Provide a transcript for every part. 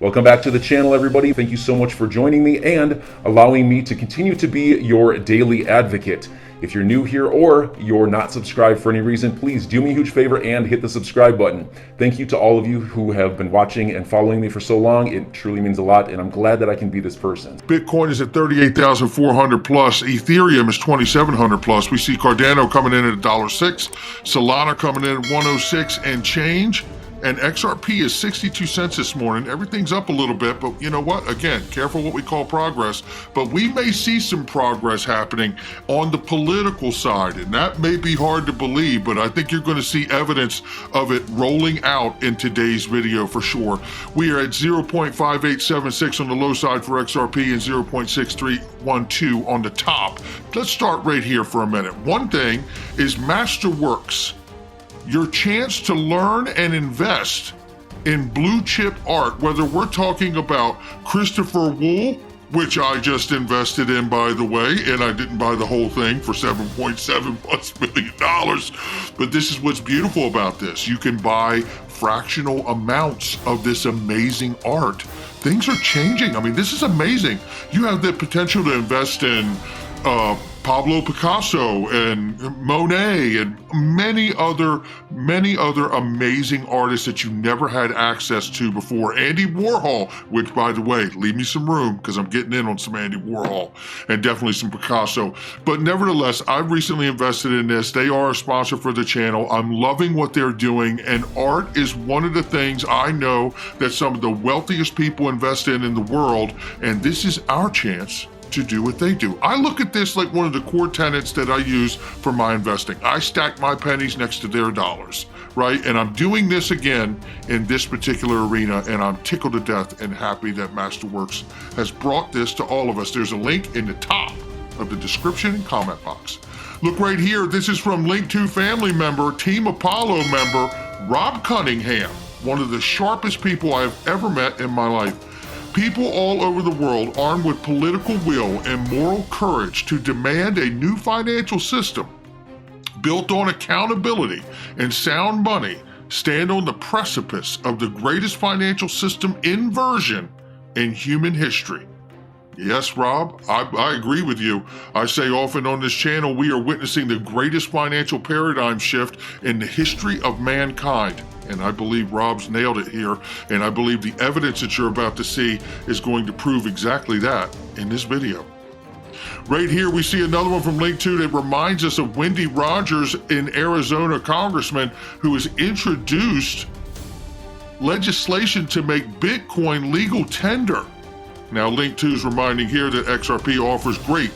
Welcome back to the channel, everybody. Thank you so much for joining me and allowing me to continue to be your daily advocate. If you're new here or you're not subscribed for any reason, please do me a huge favor and hit the subscribe button. Thank you to all of you who have been watching and following me for so long. It truly means a lot, and I'm glad that I can be this person. Bitcoin is at 38,400 plus. Ethereum is 2,700 plus. We see Cardano coming in at $1.06. Solana coming in at 106 and change. And XRP is 62 cents this morning. Everything's up a little bit, but you know what? Again, careful what we call progress. But we may see some progress happening on the political side, and that may be hard to believe, but I think you're going to see evidence of it rolling out in today's video for sure. We are at 0.5876 on the low side for XRP and 0.6312 on the top. Let's start right here for a minute. One thing is Masterworks. Your chance to learn and invest in blue chip art, whether we're talking about Christopher Wool, which I just invested in, by the way, and I didn't buy the whole thing for $7.7+ million. But this is what's beautiful about this. You can buy fractional amounts of this amazing art. Things are changing. I mean, this is amazing. You have the potential to invest in Pablo Picasso and Monet and many other amazing artists that you never had access to before. Andy Warhol, which, by the way, leave me some room because I'm getting in on some Andy Warhol and definitely some Picasso. But nevertheless, I've recently invested in this. They are a sponsor for the channel. I'm loving what they're doing, and art is one of the things I know that some of the wealthiest people invest in the world, and this is our chance to do what they do. I look at this like one of the core tenets that I use for my investing. I stack my pennies next to their dollars, right? And I'm doing this again in this particular arena, and I'm tickled to death and happy that Masterworks has brought this to all of us. There's a link in the top of the description and comment box. Look right here. This is from Link2 family member, Team Apollo member, Rob Cunningham, one of the sharpest people I've ever met in my life. People all over the world armed with political will and moral courage to demand a new financial system built on accountability and sound money stand on the precipice of the greatest financial system inversion in human history. Yes, Rob, I agree with you. I say often on this channel, we are witnessing the greatest financial paradigm shift in the history of mankind. And I believe Rob's nailed it here. And I believe the evidence that you're about to see is going to prove exactly that in this video. Right here, we see another one from Link2 that reminds us of Wendy Rogers, an Arizona congressman who has introduced legislation to make Bitcoin legal tender. Now, Link2 is reminding here that XRP offers great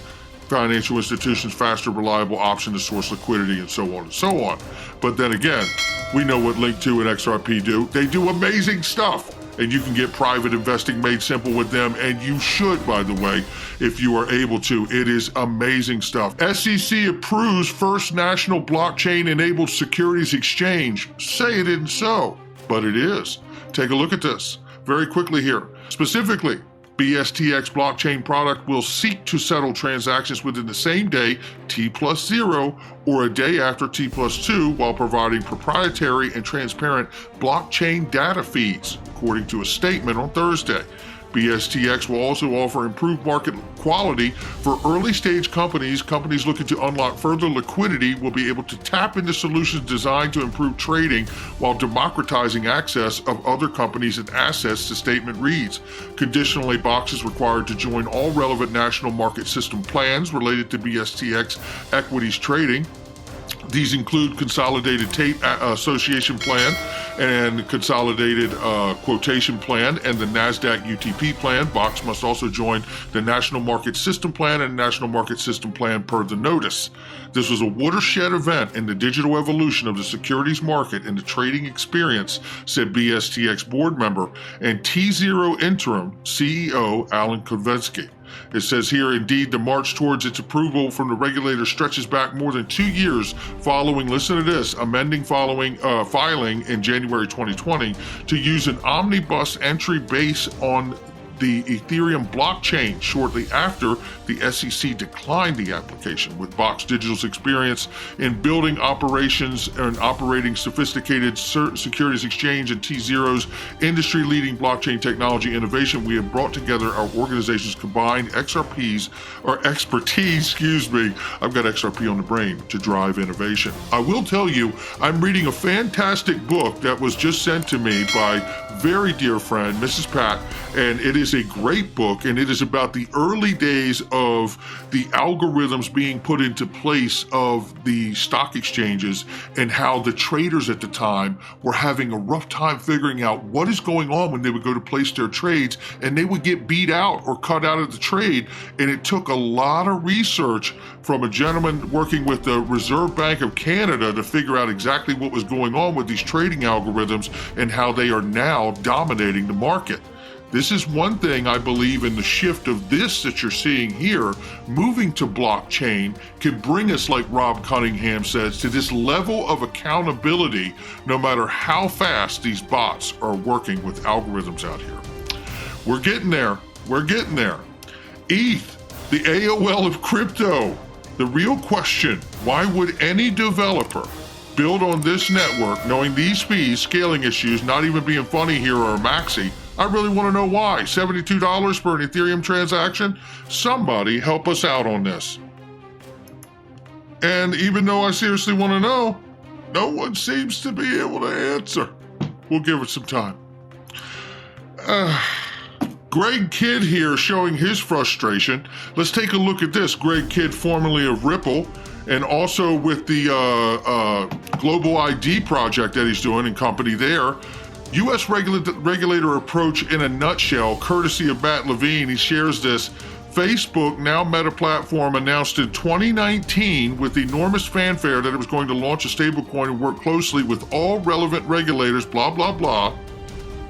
financial institutions faster, reliable option to source liquidity and so on and so on. But then again, we know what Link2 and XRP do. They do amazing stuff, and you can get private investing made simple with them, and you should, by the way, if you are able to. It is amazing stuff. SEC approves first national blockchain-enabled securities exchange. Say it isn't so, but it is. Take a look at this very quickly here. Specifically, BSTX blockchain product will seek to settle transactions within the same day, T+0, or a day after T+2, while providing proprietary and transparent blockchain data feeds, according to a statement on Thursday. BSTX will also offer improved market quality for early stage companies. Companies looking to unlock further liquidity will be able to tap into solutions designed to improve trading while democratizing access of other companies and assets, the statement reads. Conditionally, boxes required to join all relevant national market system plans related to BSTX equities trading. These include Consolidated Association Plan and Consolidated Quotation Plan and the NASDAQ UTP Plan. Box must also join the National Market System Plan and National Market System Plan per the notice. This was a watershed event in the digital evolution of the securities market and the trading experience, said BSTX board member and T0 interim CEO Alan Kovensky. It says here, indeed, the march towards its approval from the regulator stretches back more than 2 years following, listen to this, filing in January 2020 to use an omnibus entry based on the Ethereum blockchain shortly after the SEC declined the application. With Box Digital's experience in building operations and operating sophisticated securities exchange and T-Zero's industry-leading blockchain technology innovation, we have brought together our organization's combined expertise, I've got XRP on the brain, to drive innovation. I will tell you, I'm reading a fantastic book that was just sent to me by very dear friend, Mrs. Pat, and it is a great book, and it is about the early days of the algorithms being put into place of the stock exchanges and how the traders at the time were having a rough time figuring out what is going on when they would go to place their trades, and they would get beat out or cut out of the trade. And it took a lot of research from a gentleman working with the Reserve Bank of Canada to figure out exactly what was going on with these trading algorithms and how they are now dominating the market. This is one thing I believe in the shift of this that you're seeing here, moving to blockchain can bring us, like Rob Cunningham says, to this level of accountability, no matter how fast these bots are working with algorithms out here. We're getting there. We're getting there. ETH, the AOL of crypto. The real question, why would any developer build on this network knowing these fees, scaling issues, not even being funny here or a maxi? I really want to know why. $72 for an Ethereum transaction? Somebody help us out on this. And even though I seriously want to know, no one seems to be able to answer. We'll give it some time. Greg Kidd here showing his frustration. Let's take a look at this. Greg Kidd, formerly of Ripple, and also with the Global ID project that he's doing and company there. U.S. regulator approach in a nutshell, courtesy of Matt Levine. He shares this. Facebook, now Meta platform, announced in 2019 with enormous fanfare that it was going to launch a stablecoin and work closely with all relevant regulators, blah, blah, blah.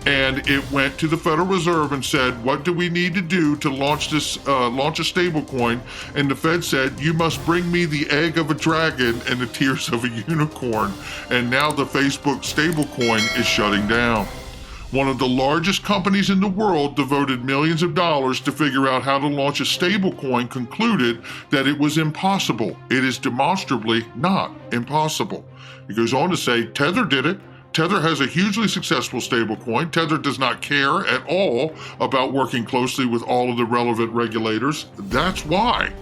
And it went to the Federal Reserve and said, what do we need to do to launch this, launch a stablecoin? And the Fed said, you must bring me the egg of a dragon and the tears of a unicorn. And now the Facebook stablecoin is shutting down. One of the largest companies in the world devoted millions of dollars to figure out how to launch a stablecoin concluded that it was impossible. It is demonstrably not impossible. He goes on to say, Tether did it. Tether has a hugely successful stablecoin. Tether does not care at all about working closely with all of the relevant regulators. That's why.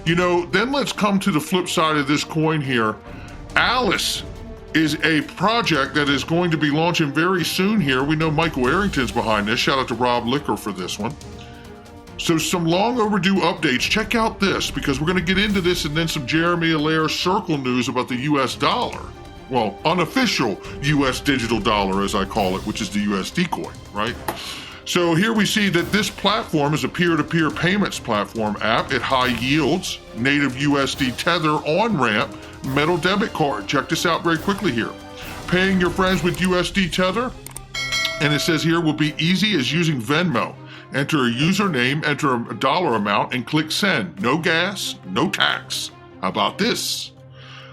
You know, then let's come to the flip side of this coin here. Alice is a project that is going to be launching very soon here. We know Michael Arrington's behind this. Shout out to Rob Licker for this one. So some long overdue updates. Check out this, because we're going to get into this and then some Jeremy Allaire Circle news about the US dollar. Well, unofficial US digital dollar, as I call it, which is the USD coin, right? So here we see that this platform is a peer-to-peer payments platform app. It high yields, native USD Tether on-ramp, metal debit card. Check this out very quickly here. Paying your friends with USD Tether, and it says here, will be easy as using Venmo. Enter a username, enter a dollar amount, and click send. No gas, no tax. How about this?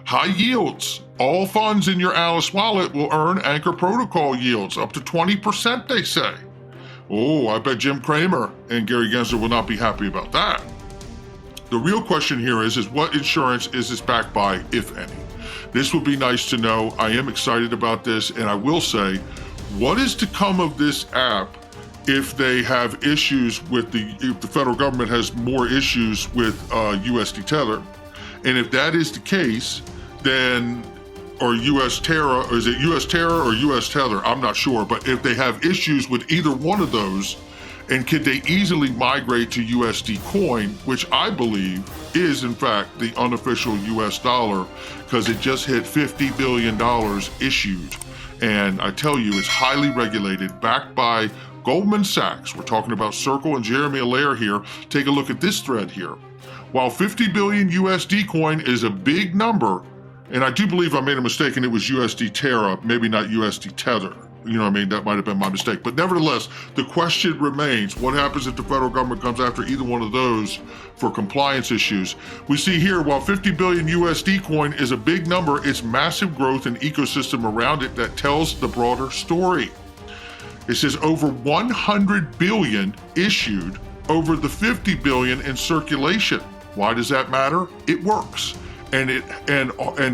High yields. All funds in your Alice wallet will earn Anchor Protocol yields, up to 20%, they say. Oh, I bet Jim Cramer and Gary Gensler will not be happy about that. The real question here is what insurance is this backed by, if any? This would be nice to know. I am excited about this, and I will say, what is to come of this app if they have issues with if the federal government has more issues with USD Tether? And if that is the case, then, or US Terra, or is it US Terra or US Tether? I'm not sure, but if they have issues with either one of those, and could they easily migrate to USD coin, which I believe is in fact the unofficial US dollar, because it just hit $50 billion issued. And I tell you, it's highly regulated, backed by Goldman Sachs. We're talking about Circle and Jeremy Allaire here. Take a look at this thread here. While 50 billion USD coin is a big number, and I do believe I made a mistake and it was USD Terra, maybe not USD Tether. You know what I mean? That might have been my mistake. But nevertheless, the question remains, what happens if the federal government comes after either one of those for compliance issues? We see here, while 50 billion USD coin is a big number, it's massive growth and ecosystem around it that tells the broader story. It says over 100 billion issued, over the 50 billion in circulation. Why does that matter? It works. And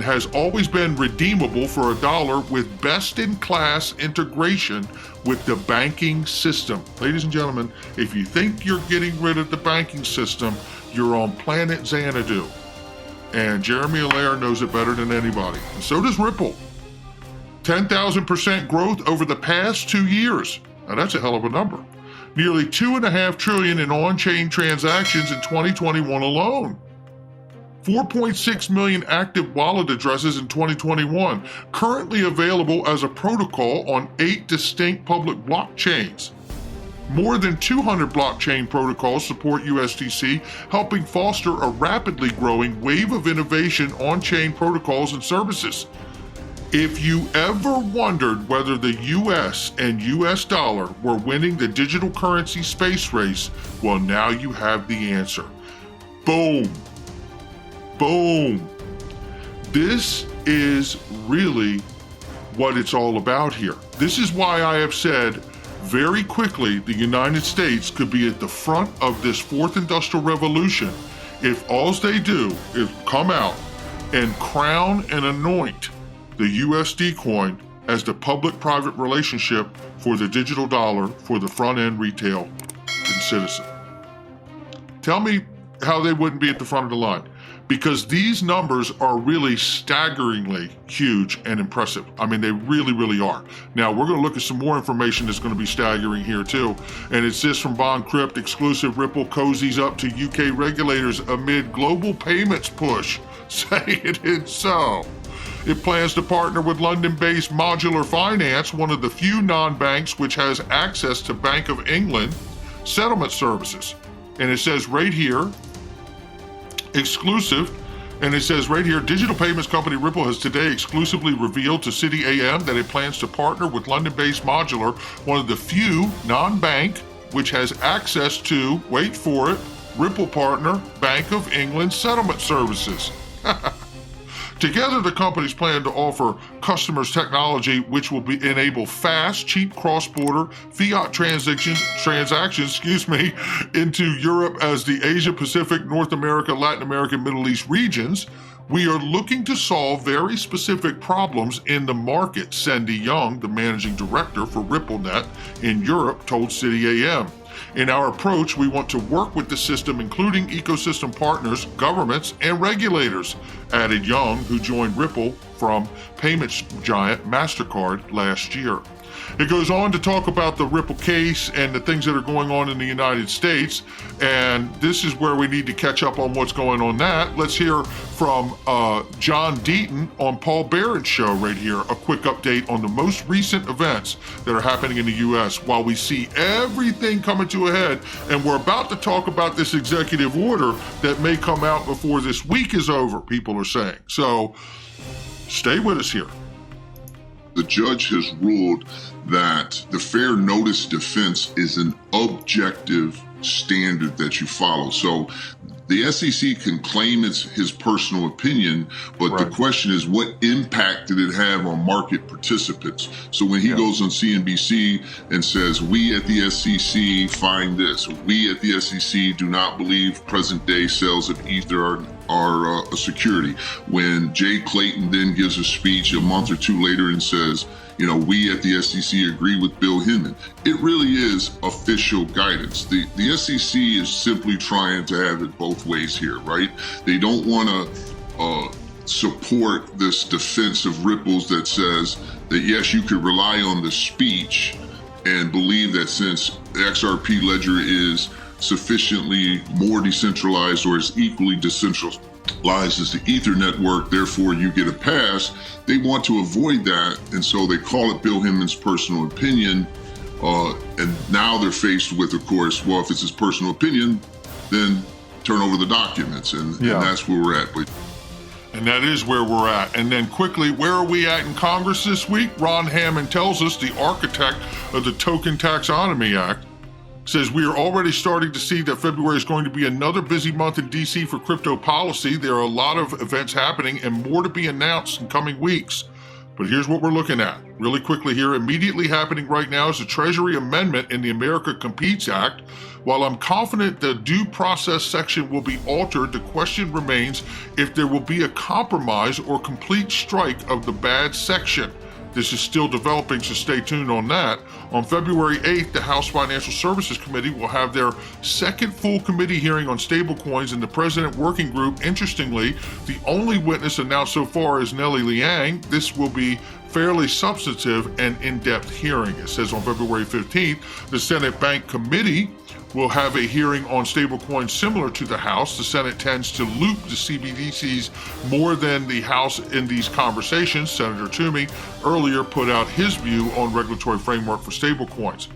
has always been redeemable for $1 with best-in-class integration with the banking system. Ladies and gentlemen, if you think you're getting rid of the banking system, you're on planet Xanadu. And Jeremy Allaire knows it better than anybody. And so does Ripple. 10,000% growth over the past 2 years. Now that's a hell of a number. Nearly $2.5 trillion in on-chain transactions in 2021 alone. 4.6 million active wallet addresses in 2021, currently available as a protocol on 8 distinct public blockchains. More than 200 blockchain protocols support USDC, helping foster a rapidly growing wave of innovation on-chain protocols and services. If you ever wondered whether the US and US dollar were winning the digital currency space race, well, now you have the answer. Boom. Boom. This is really what it's all about here. This is why I have said very quickly the United States could be at the front of this fourth industrial revolution if all they do is come out and crown and anoint the USD coin as the public-private relationship for the digital dollar for the front-end retail and citizen. Tell me how they wouldn't be at the front of the line. Because these numbers are really staggeringly huge and impressive. I mean, they really, really are. Now, we're going to look at some more information that's going to be staggering here, too. And it's this from BondCrypt, exclusive. Ripple cozies up to UK regulators amid global payments push. Say it is so. It plans to partner with London-based Modular Finance, one of the few non-banks which has access to Bank of England settlement services. And it says right here, exclusive, and it says right here, digital payments company Ripple has today exclusively revealed to City AM that it plans to partner with London-based Modular, one of the few non-bank which has access to, wait for it, Ripple partner, Bank of England settlement services. Together, the companies plan to offer customers technology which will enable fast, cheap cross-border fiat transactions, into Europe as the Asia Pacific, North America, Latin America, Middle East regions. We are looking to solve very specific problems in the market, Cindy Young, the managing director for RippleNet in Europe, told City AM. In our approach, we want to work with the system, including ecosystem partners, governments, and regulators, added Young, who joined Ripple from payments giant MasterCard last year. It goes on to talk about the Ripple case and the things that are going on in the United States, and this is where we need to catch up on what's going on that. Let's hear from John Deaton on Paul Barron's show right here, a quick update on the most recent events that are happening in the U.S. while we see everything coming to a head, and we're about to talk about this executive order that may come out before this week is over, people are saying. So stay with us here. The judge has ruled that the fair notice defense is an objective standard that you follow. So the SEC can claim it's his personal opinion, but right. The question is, what impact did it have on market participants? So when he goes on CNBC and says, we at the SEC find this, we at the SEC do not believe present day sales of Ether are a security. When Jay Clayton then gives a speech a month or two later and says, you know, we at the SEC agree with Bill Hinman. It really is official guidance. The SEC is simply trying to have it both ways here, right? They don't want to support this defense of Ripple's that says that, yes, you could rely on the speech and believe that since the XRP ledger is sufficiently more decentralized or is equally decentralized as the Ether network, therefore you get a pass. They want to avoid that, and so they call it Bill Hinman's personal opinion, and now they're faced with, of course, well, if it's his personal opinion, then turn over the documents, and that's where we're at. And that is where we're at. And then quickly, where are we at in Congress this week? Ron Hammond tells us, the architect of the Token Taxonomy Act, says we are already starting to see that February is going to be another busy month in DC for crypto policy. There are a lot of events happening and more to be announced in coming weeks. But here's what we're looking at. Really quickly here, immediately happening right now is the Treasury Amendment in the America Competes Act. While I'm confident the due process section will be altered, the question remains if there will be a compromise or complete strike of the bad section. This is still developing, so stay tuned on that. On February 8th, the House Financial Services Committee will have their second full committee hearing on stablecoins in the President Working Group. Interestingly, the only witness announced so far is Nellie Liang. This will be fairly substantive and in-depth hearing. It says on February 15th, the Senate Bank Committee will have a hearing on stablecoins similar to the House. The Senate tends to loop the CBDCs more than the House in these conversations. Senator Toomey earlier put out his view on regulatory framework for stablecoins.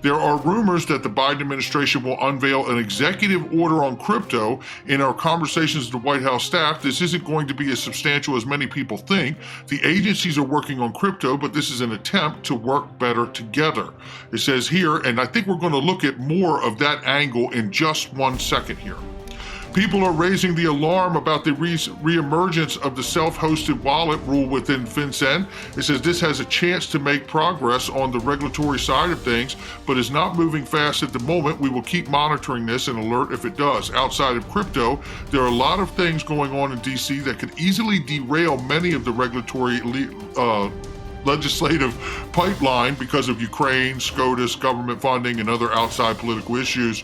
There are rumors that the Biden administration will unveil an executive order on crypto. In our conversations with the White House staff, this isn't going to be as substantial as many people think. The agencies are working on crypto, but this is an attempt to work better together. It says here, and I think we're going to look at more of that angle in just 1 second here. People are raising the alarm about the reemergence of the self-hosted wallet rule within FinCEN. It says this has a chance to make progress on the regulatory side of things, but is not moving fast at the moment. We will keep monitoring this and alert if it does. Outside of crypto, there are a lot of things going on in DC that could easily derail many of the regulatory legislative pipeline because of Ukraine, SCOTUS, government funding, and other outside political issues.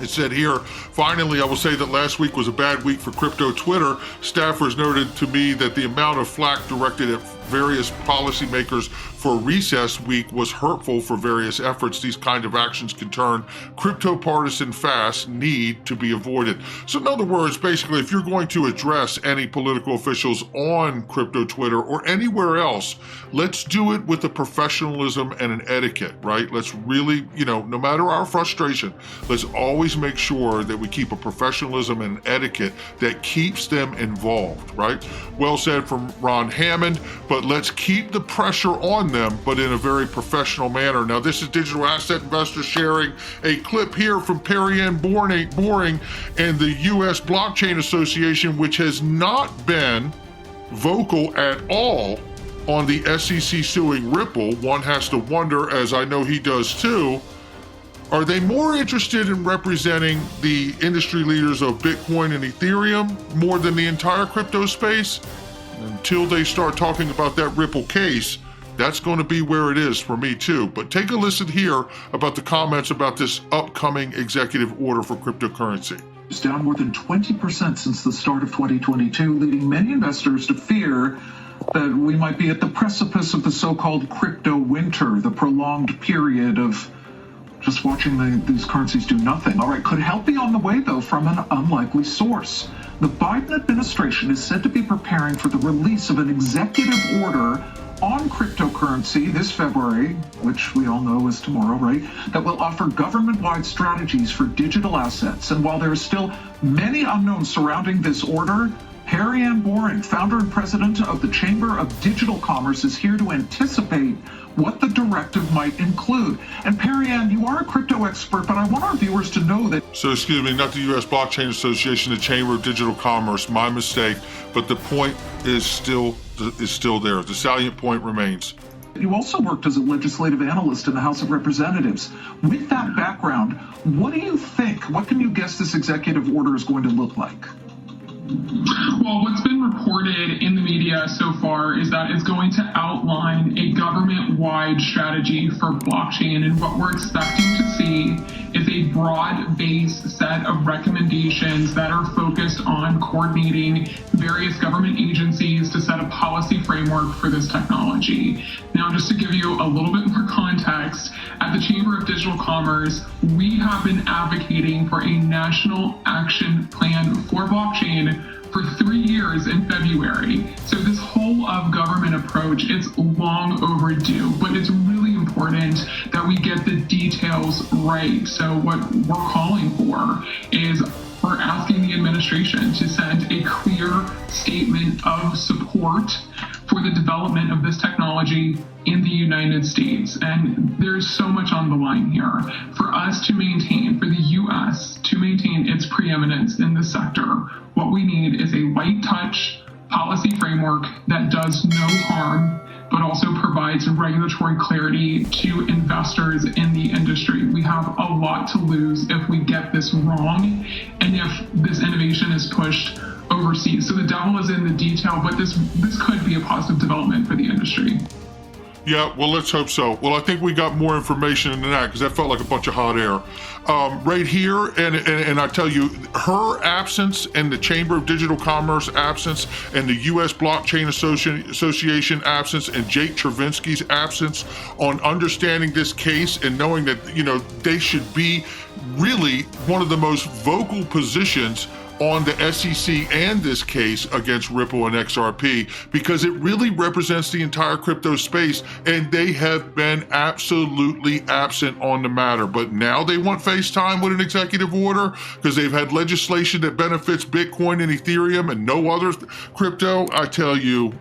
It said here, finally, I will say that last week was a bad week for crypto Twitter. Staffers noted to me that the amount of flack directed at various policymakers for recess week was hurtful for various efforts. These kind of actions can turn crypto partisan fast, need to be avoided. So in other words, basically, if you're going to address any political officials on crypto Twitter or anywhere else, let's do it with a professionalism and an etiquette, right? Let's really, no matter our frustration, let's always make sure that we keep a professionalism and an etiquette that keeps them involved, right? Well said from Ron Hammond, but let's keep the pressure on them, but in a very professional manner. Now, this is Digital Asset Investors sharing a clip here from Perry-Ann Boring and the U.S. Blockchain Association, which has not been vocal at all on the SEC suing Ripple. One has to wonder, as I know he does too, are they more interested in representing the industry leaders of Bitcoin and Ethereum more than the entire crypto space? Until they start talking about that Ripple case, that's going to be where it is for me too. But take a listen here about the comments about this upcoming executive order for cryptocurrency. It's down more than 20% since the start of 2022, leading many investors to fear that we might be at the precipice of the so-called crypto winter, the prolonged period of just watching these currencies do nothing. All right, could help be on the way, though, from an unlikely source. The Biden administration is said to be preparing for the release of an executive order on cryptocurrency this February, which we all know is tomorrow, right, that will offer government-wide strategies for digital assets. And while there are still many unknowns surrounding this order, Perry-Ann Boring, founder and president of the Chamber of Digital Commerce, is here to anticipate what the directive might include. And Perry-Ann, you are a crypto expert, but I want our viewers to know that... So, excuse me, not the U.S. Blockchain Association, the Chamber of Digital Commerce, my mistake, but the point is still there. The salient point remains. You also worked as a legislative analyst in the House of Representatives. With that background, what do you think? What can you guess this executive order is going to look like? Well, what's been reported in the media so far is that it's going to outline a government-wide strategy for blockchain, and what we're expecting to see is a broad-based set of recommendations that are focused on coordinating various government agencies to set a policy framework for this technology. Now, just to give you a little bit more context, at the Chamber of Digital Commerce, we have been advocating for a national action plan for blockchain for 3 years in February. So this whole of government approach, it's long overdue, but it's really important that we get the details right. So what we're calling for is we're asking the administration to send a clear statement of support for the development of this technology in the United States. And there's so much on the line here. For us to maintain, for the U.S. to maintain its preeminence in this sector, what we need is a light touch policy framework that does no harm but also provides regulatory clarity to investors in the industry. We have a lot to lose if we get this wrong and if this innovation is pushed overseas. So the devil is in the detail, but this could be a positive development for the industry. Yeah, well, let's hope so. Well, I think we got more information than that because that felt like a bunch of hot air. Right here, and I tell you, her absence and the Chamber of Digital Commerce absence and the U.S. Blockchain Association absence and Jake Chervinsky's absence on understanding this case and knowing that, they should be really one of the most vocal positions on the SEC and this case against Ripple and XRP, because it really represents the entire crypto space, and they have been absolutely absent on the matter. But now they want FaceTime with an executive order because they've had legislation that benefits Bitcoin and Ethereum and no other crypto. I tell you,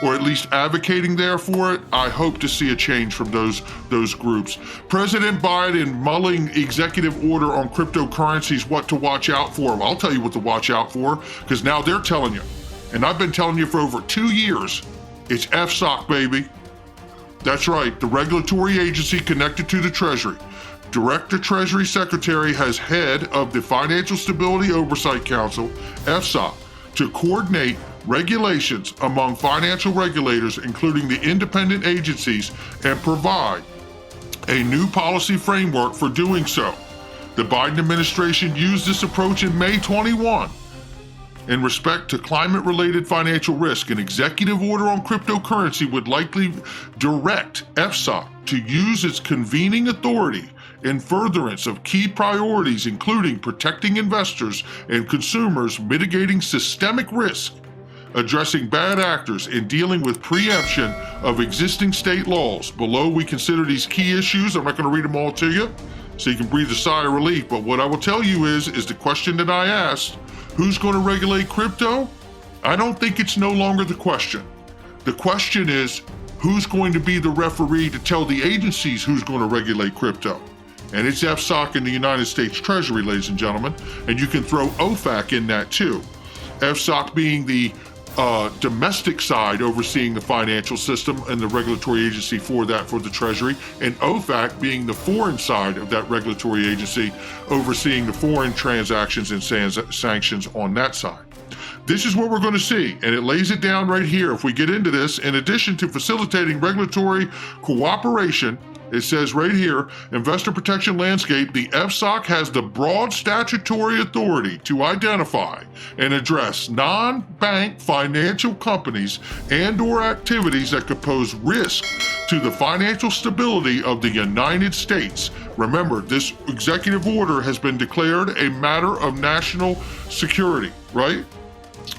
or at least advocating there for it. I hope to see a change from those groups. President Biden mulling executive order on cryptocurrencies, what to watch out for. Well, I'll tell you what to watch out for, because now they're telling you, and I've been telling you for over 2 years, it's FSOC, baby. That's right, the regulatory agency connected to the Treasury. Director Treasury Secretary has head of the Financial Stability Oversight Council, FSOC, to coordinate regulations among financial regulators, including the independent agencies, and provide a new policy framework for doing so. The Biden administration used this approach in May 21. In respect to climate-related financial risk, an executive order on cryptocurrency would likely direct FSOC to use its convening authority in furtherance of key priorities, including protecting investors and consumers, mitigating systemic risk, addressing bad actors, and dealing with preemption of existing state laws. Below, we consider these key issues. I'm not going to read them all to you, so you can breathe a sigh of relief. But what I will tell you is the question that I asked, who's going to regulate crypto? I don't think it's no longer the question. The question is, who's going to be the referee to tell the agencies who's going to regulate crypto? And it's FSOC in the United States Treasury, ladies and gentlemen. And you can throw OFAC in that too. FSOC being the domestic side overseeing the financial system and the regulatory agency for the Treasury, and OFAC being the foreign side of that regulatory agency overseeing the foreign transactions and sanctions on that side. This is what we're going to see, and it lays it down right here. If we get into this, in addition to facilitating regulatory cooperation, it says right here, investor protection landscape, the FSOC has the broad statutory authority to identify and address non-bank financial companies and/or activities that could pose risk to the financial stability of the United States. Remember, this executive order has been declared a matter of national security, right?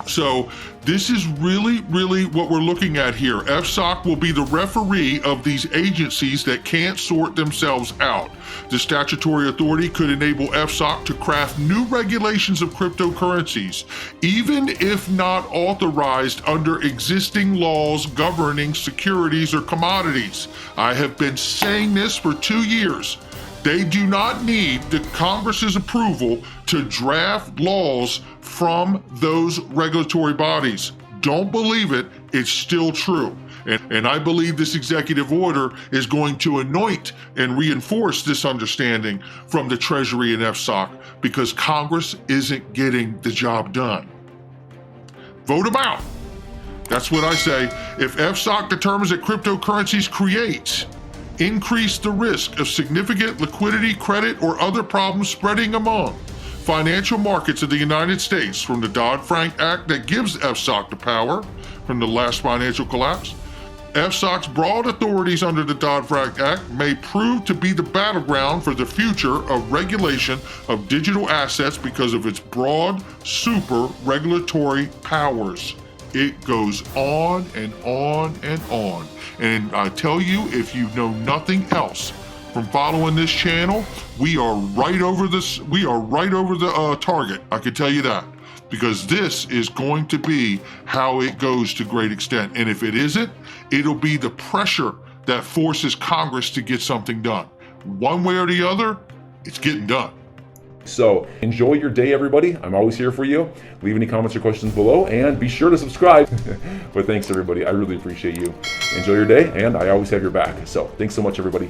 So this is really, really what we're looking at here. FSOC will be the referee of these agencies that can't sort themselves out. The statutory authority could enable FSOC to craft new regulations of cryptocurrencies, even if not authorized under existing laws governing securities or commodities. I have been saying this for 2 years. They do not need the Congress's approval to draft laws from those regulatory bodies. Don't believe it, it's still true. And I believe this executive order is going to anoint and reinforce this understanding from the Treasury and FSOC, because Congress isn't getting the job done. Vote them out. That's what I say. If FSOC determines that cryptocurrencies create increase the risk of significant liquidity, credit, or other problems spreading among financial markets of the United States from the Dodd-Frank Act that gives FSOC the power from the last financial collapse. FSOC's broad authorities under the Dodd-Frank Act may prove to be the battleground for the future of regulation of digital assets because of its broad super regulatory powers. It goes on and on and on. And I tell you, if you know nothing else from following this channel, we are right over the target. I can tell you that, because this is going to be how it goes to great extent. And if it isn't, it'll be the pressure that forces Congress to get something done. One way or the other, it's getting done. So enjoy your day, everybody. I'm always here for you. Leave any comments or questions below, and be sure to subscribe. But thanks, everybody. I really appreciate you. Enjoy your day, and I always have your back. So thanks so much, everybody.